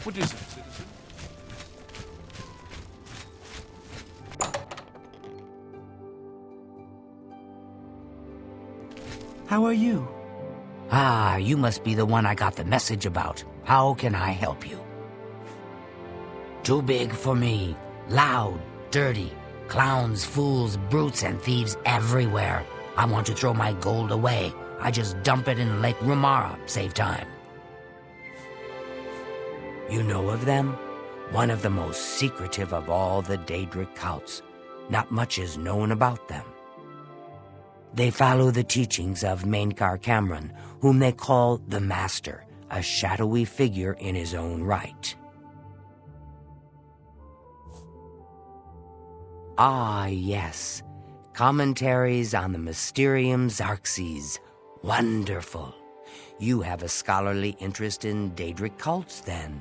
What is it, citizen? How are you? Ah, you must be the one I got the message about. How can I help you? Too big for me. Loud, dirty. Clowns, fools, brutes, and thieves everywhere. I want to throw my gold away. I just dump it in Lake Rumara, save time. You know of them? One of the most secretive of all the Daedric cults. Not much is known about them. They follow the teachings of Mainkar Cameron, whom they call the Master, a shadowy figure in his own right. Ah, yes. Commentaries on the Mysterium Xarxes. Wonderful. You have a scholarly interest in Daedric cults, then.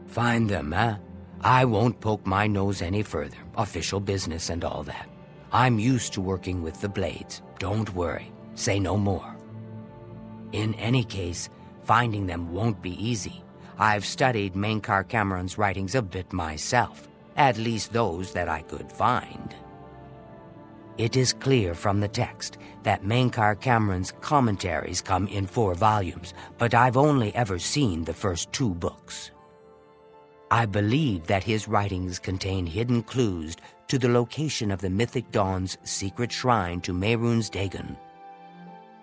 Find them, eh? I won't poke my nose any further. Official business and all that. I'm used to working with the Blades. Don't worry. Say no more. In any case, finding them won't be easy. I've studied Mainkar Cameron's writings a bit myself, at least those that I could find. It is clear from the text that Mainkar Cameron's commentaries come in 4 volumes, but I've only ever seen the first 2 books. I believe that his writings contain hidden clues to the location of the Mythic Dawn's secret shrine to Mehrunes Dagon.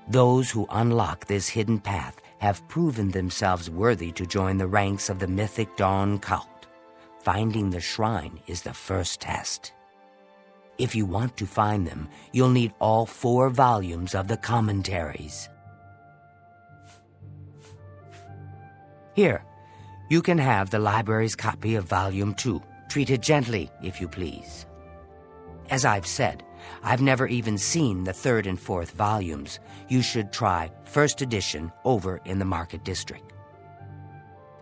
Those who unlock this hidden path have proven themselves worthy to join the ranks of the Mythic Dawn cult. Finding the shrine is the first test. If you want to find them, you'll need all 4 volumes of the commentaries. Here, you can have the library's copy of Volume 2. Treat it gently, if you please. As I've said, I've never even seen the 3rd and 4th volumes. You should try first edition over in the Market District.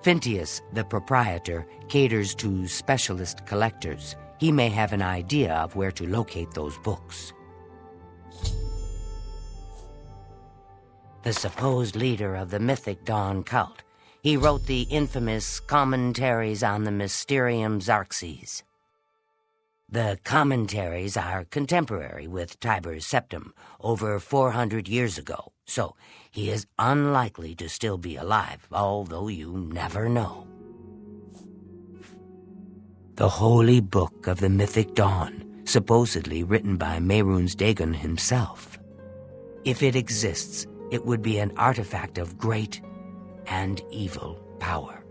Phintius, the proprietor, caters to specialist collectors. He may have an idea of where to locate those books. The supposed leader of the Mythic Dawn cult. He wrote the infamous Commentaries on the Mysterium Xarxes. The commentaries are contemporary with Tiber's Septim, over 400 years ago, so he is unlikely to still be alive, although you never know. The Holy Book of the Mythic Dawn, supposedly written by Mehrunes Dagon himself. If it exists, it would be an artifact of great and evil power.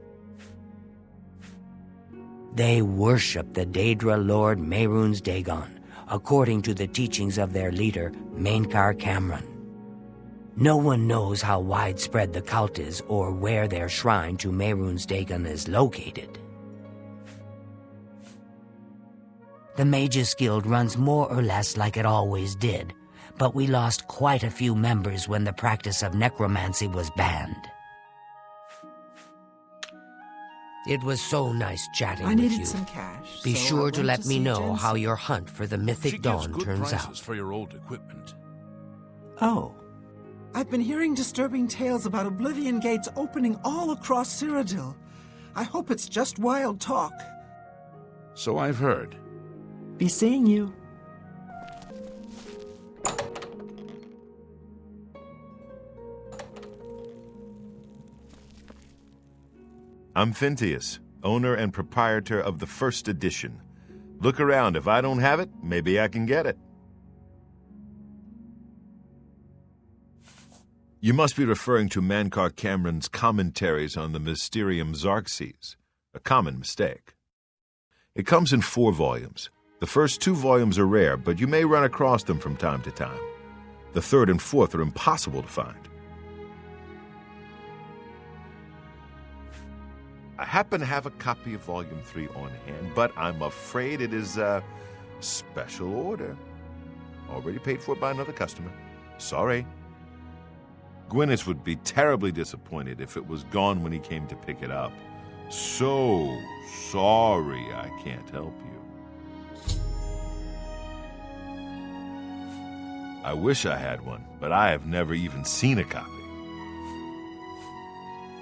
They worship the Daedra Lord Mehrunes Dagon, according to the teachings of their leader, Mainkar Cameron. No one knows how widespread the cult is or where their shrine to Mehrunes Dagon is located. The Mages Guild runs more or less like it always did, but we lost quite a few members when the practice of necromancy was banned. It was so nice chatting with you. I needed some cash. Be so sure I to went let me see know Jensen. how your hunt for the Mythic She gives Dawn good turns prices out. for your old equipment. Oh. I've been hearing disturbing tales about Oblivion Gates opening all across Cyrodiil. I hope it's just wild talk. So I've heard. Be seeing you. I'm Phintius, owner and proprietor of the first edition. Look around. If I don't have it, maybe I can get it. You must be referring to Mainkar Cameron's commentaries on the Mysterium Xarxes, a common mistake. It comes in 4 volumes. The first 2 volumes are rare, but you may run across them from time to time. The 3rd and 4th are impossible to find. I happen to have a copy of Volume 3 on hand, but I'm afraid it is a special order. Already paid for by another customer. Sorry. Gwyneth would be terribly disappointed if it was gone when he came to pick it up. So sorry I can't help you. I wish I had one, but I have never even seen a copy.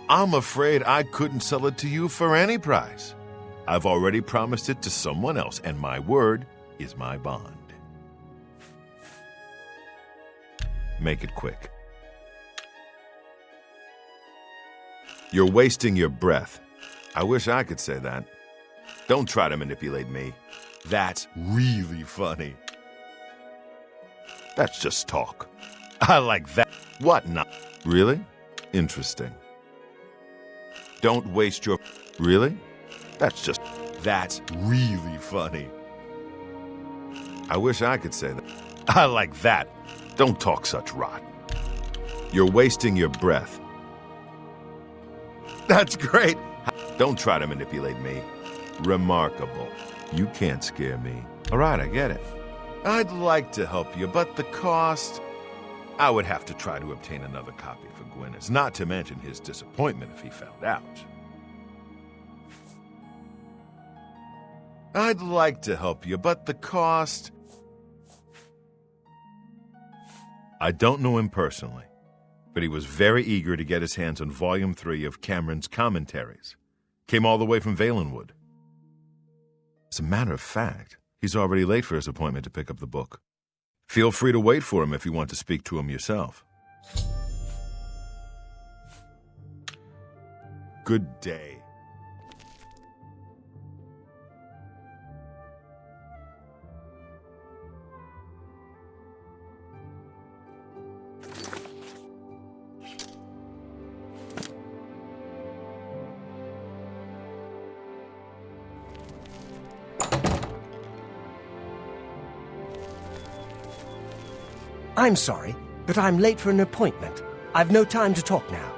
I'm afraid I couldn't sell it to you for any price. I've already promised it to someone else, and my word is my bond. Make it quick. You're wasting your breath. I wish I could say that. Don't try to manipulate me. That's really funny. That's just talk. I like that. What not? Really? Interesting. Don't waste your... Really? That's really funny. I wish I could say that. I like that. Don't talk such rot. You're wasting your breath. That's great. Don't try to manipulate me. Remarkable. You can't scare me. All right, I get it. I'd like to help you, but the cost... I would have to try to obtain another copy for Gwyneth, not to mention his disappointment if he found out. I'd like to help you, but the cost... I don't know him personally, but he was very eager to get his hands on Volume 3 of Cameron's commentaries. Came all the way from Valenwood. As a matter of fact, he's already late for his appointment to pick up the book. Feel free to wait for him if you want to speak to him yourself. Good day. I'm sorry, but I'm late for an appointment. I've no time to talk now.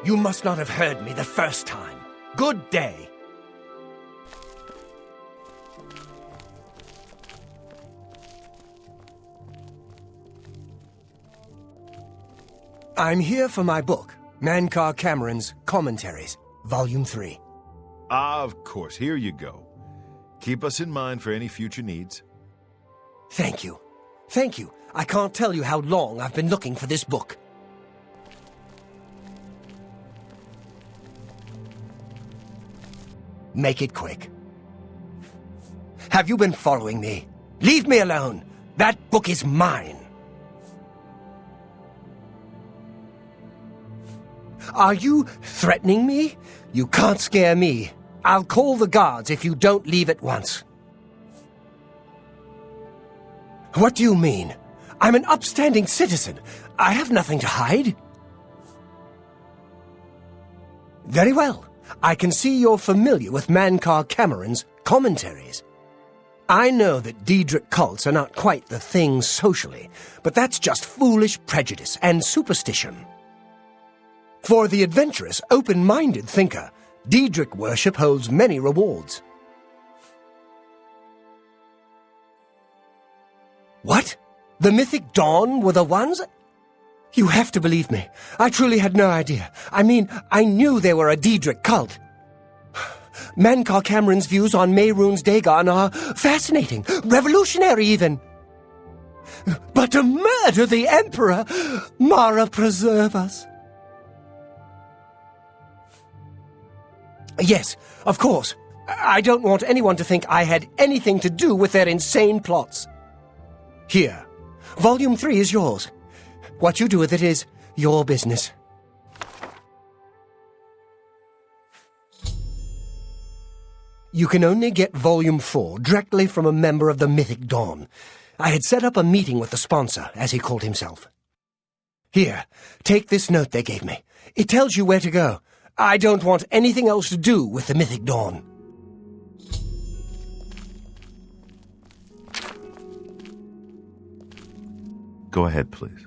You must not have heard me the first time. Good day. I'm here for my book, Mankar Cameron's Commentaries, Volume 3. Of course, here you go. Keep us in mind for any future needs. Thank you. Thank you. I can't tell you how long I've been looking for this book. Make it quick. Have you been following me? Leave me alone. That book is mine. Are you threatening me? You can't scare me. I'll call the guards if you don't leave at once. What do you mean? I'm an upstanding citizen. I have nothing to hide. Very well. I can see you're familiar with Mankar Cameron's commentaries. I know that Daedric cults are not quite the thing socially, but that's just foolish prejudice and superstition. For the adventurous, open-minded thinker, Daedric worship holds many rewards. What? The Mythic Dawn were the ones? You have to believe me. I truly had no idea. I mean, I knew they were a Daedric cult. Mankar Cameron's views on Mehrunes Dagon are fascinating, revolutionary even. But to murder the Emperor, Mara preserve us. Yes, of course. I don't want anyone to think I had anything to do with their insane plots. Here, Volume 3 is yours. What you do with it is your business. You can only get Volume 4 directly from a member of the Mythic Dawn. I had set up a meeting with the sponsor, as he called himself. Here, take this note they gave me. It tells you where to go. I don't want anything else to do with the Mythic Dawn. Go ahead, please.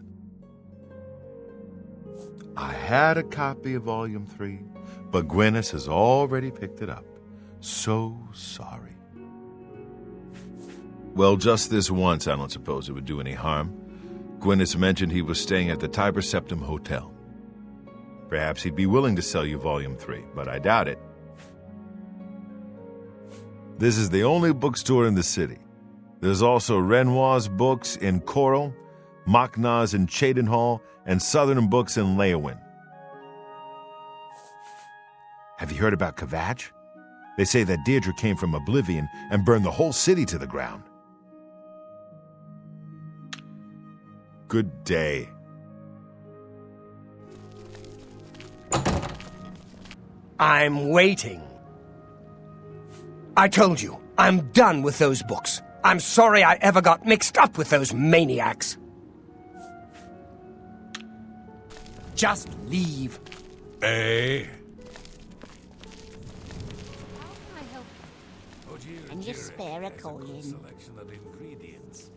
I had a copy of Volume 3, but Gwyneth has already picked it up. So sorry. Well, just this once, I don't suppose it would do any harm. Gwyneth mentioned he was staying at the Tiber Septim Hotel. Perhaps he'd be willing to sell you Volume 3, but I doubt it. This is the only bookstore in the city. There's also Renoir's books in Coral, Machna's in Cheydinhall, and Southern Books in Leyawen. Have you heard about Kvatch? They say that Deirdre came from Oblivion and burned the whole city to the ground. Good day. I'm waiting. I told you, I'm done with those books. I'm sorry I ever got mixed up with those maniacs. Just leave. Eh? Can you spare a coin? Selection of ingredients.